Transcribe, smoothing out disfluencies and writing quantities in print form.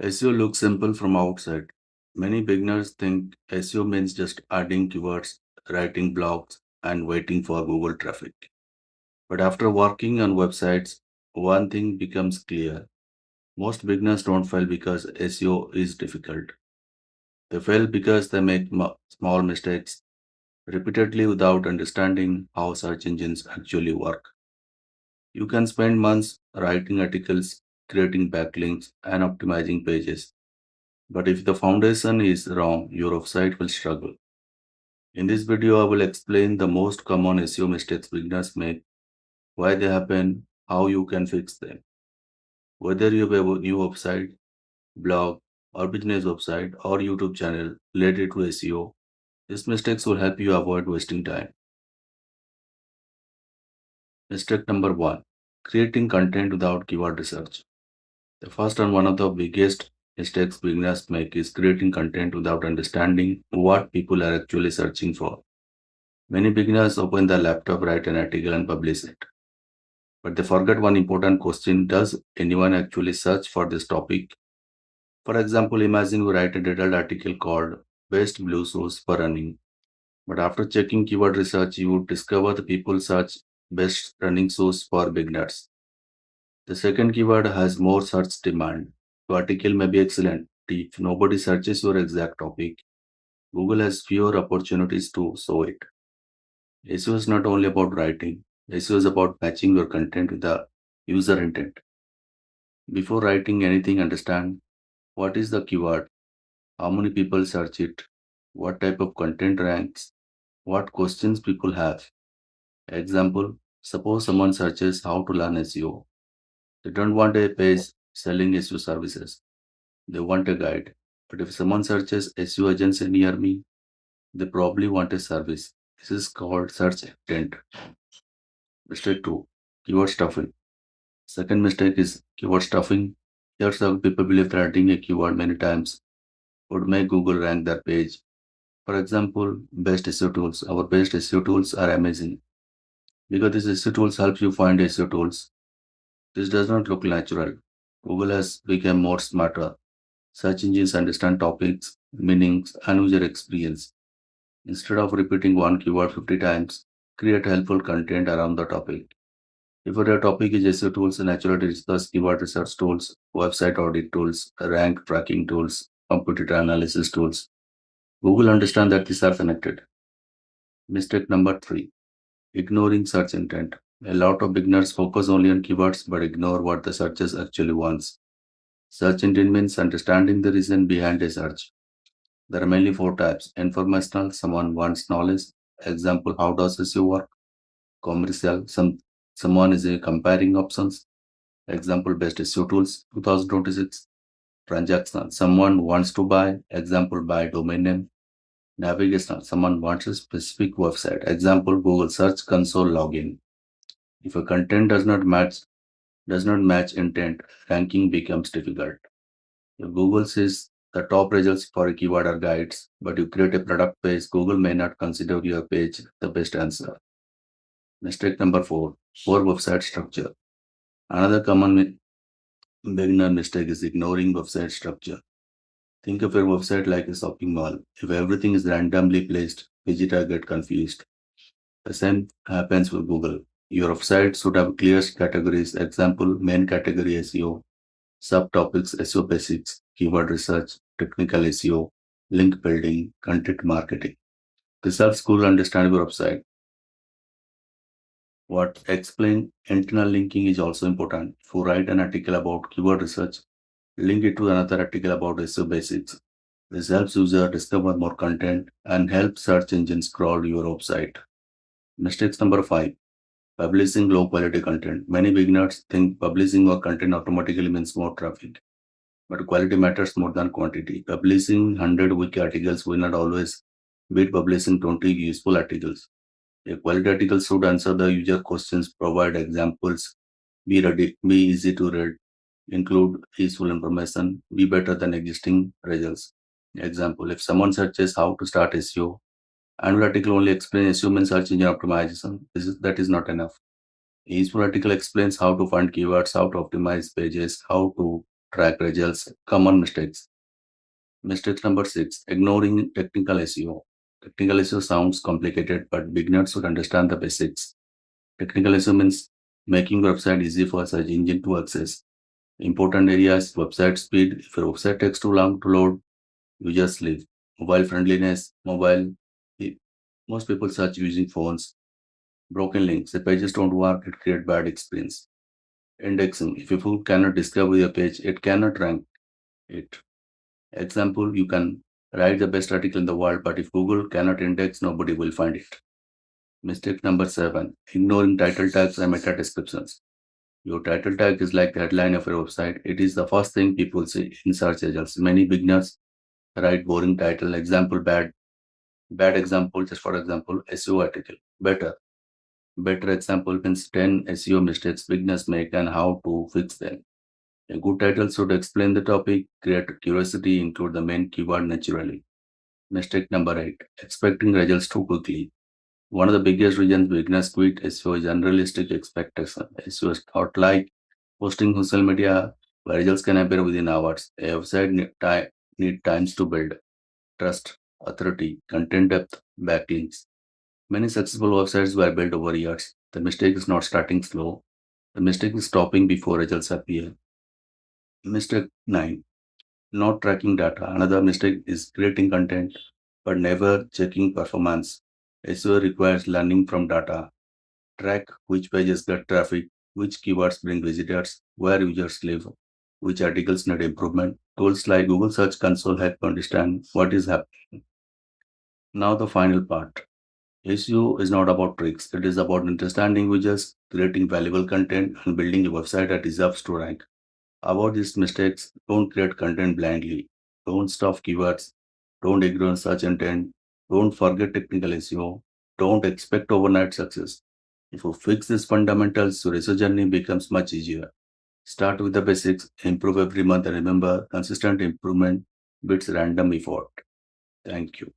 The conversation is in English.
SEO looks simple from outside. Many beginners think SEO means just adding keywords, writing blogs, and waiting for Google traffic. But after working on websites, one thing becomes clear. Most beginners don't fail because SEO is difficult. They fail because they make small mistakes repeatedly without understanding how search engines actually work. You can spend months writing articles, creating backlinks, and optimizing pages. But if the foundation is wrong, your website will struggle. In this video, I will explain the most common SEO mistakes beginners make, why they happen, how you can fix them. Whether you have a new website, blog, or business website, or YouTube channel related to SEO, these mistakes will help you avoid wasting time. Mistake number one, creating content without keyword research. The first and one of the biggest mistakes beginners make is creating content without understanding what people are actually searching for. Many beginners open their laptop, write an article, and publish it. But they forget one important question: does anyone actually search for this topic? For example, imagine you write a detailed article called Best Blue Shoes for Running. But after checking keyword research, you would discover the people search best running shoes for beginners. The second keyword has more search demand. The article may be excellent. If nobody searches your exact topic, Google has fewer opportunities to show it. SEO is not only about writing, SEO is about matching your content with the user intent. Before writing anything, understand what is the keyword, how many people search it, what type of content ranks, what questions people have. Example, suppose someone searches how to learn SEO. They don't want a page selling SEO services. They want a guide. But if someone searches SEO agency near me, they probably want a service. This is called search intent. Mistake 2. Keyword stuffing. Second mistake is keyword stuffing. Here's how people believe that adding a keyword many times would make Google rank their page. For example, best SEO tools. Our best SEO tools are amazing because these SEO tools help you find SEO tools. This does not look natural. Google has become more smarter. Search engines understand topics, meanings, and user experience. Instead of repeating one keyword 50 times, create helpful content around the topic. If your topic is SEO tools, naturally discuss keyword research tools, website audit tools, rank tracking tools, competitor analysis tools. Google understands that these are connected. Mistake number 3, ignoring search intent. A lot of beginners focus only on keywords but ignore what the searches actually wants. Search intent means understanding the reason behind a search. There are mainly 4 types: informational, someone wants knowledge. Example, how does SEO work? Commercial, someone is comparing options. Example, best SEO tools 2026. Transactional, someone wants to buy. Example, buy domain name. Navigational, someone wants a specific website. Example, Google Search Console login. If a content does not match intent, ranking becomes difficult. If Google says the top results for a keyword are guides, but you create a product page, Google may not consider your page the best answer. Mistake number 4, poor website structure. Another common beginner mistake is ignoring website structure. Think of your website like a shopping mall. If everything is randomly placed, visitors get confused. The same happens with Google. Your website should have clear categories. Example, main category SEO, subtopics SEO basics, keyword research, technical SEO, link building, content marketing. This helps Google understand your website. What explain internal linking is also important. If you write an article about keyword research, link it to another article about SEO basics. This helps users discover more content and help search engines crawl your website. Mistakes number 5, publishing low quality content. Many beginners think publishing more content automatically means more traffic. But quality matters more than quantity. Publishing 100 weak articles will not always beat publishing 20 useful articles. A quality article should answer the user questions, provide examples, be easy to read, include useful information, be better than existing results. Example, if someone searches how to start SEO, and your article only explains SEO means search engine optimization, that is not enough. A useful article explains how to find keywords, how to optimize pages, how to track results. Common mistakes. Mistake number 6, ignoring technical SEO. Technical SEO sounds complicated, but beginners should understand the basics. Technical SEO means making website easy for search engine to access. Important areas, website speed. If your website takes too long to load, you just leave. Mobile friendliness, mobile. Most people search using phones. Broken links. The pages don't work, it creates bad experience. Indexing. If your food cannot discover your page, it cannot rank it. Example, you can write the best article in the world, but if Google cannot index, nobody will find it. Mistake number 7, ignoring title tags and meta descriptions. Your title tag is like the headline of your website. It is the first thing people see in search results. Many beginners write boring title, example bad example, just for example, SEO article. Better example means 10 SEO mistakes beginners make and how to fix them. A good title should explain the topic, create curiosity, include the main keyword naturally. Mistake number 8, expecting results too quickly. One of the biggest reasons beginners quit SEO is unrealistic expectation. SEO is thought like posting social media where results can appear within hours. A website need times to build, trust, authority, content depth, backlinks. Many successful websites were built over years. The mistake is not starting slow. The mistake is stopping before results appear. Mistake 9, not tracking data. Another mistake is creating content but never checking performance. SEO requires learning from data. Track which pages get traffic, which keywords bring visitors, where users live, which articles need improvement. Tools like Google Search Console help understand what is happening. Now, the final part. SEO is not about tricks, it is about understanding users, creating valuable content, and building a website that deserves to rank. Avoid these mistakes. Don't create content blindly. Don't stuff keywords. Don't ignore search intent. Don't forget technical SEO. Don't expect overnight success. If you fix these fundamentals, your SEO journey becomes much easier. Start with the basics, improve every month, and remember, consistent improvement beats random effort. Thank you.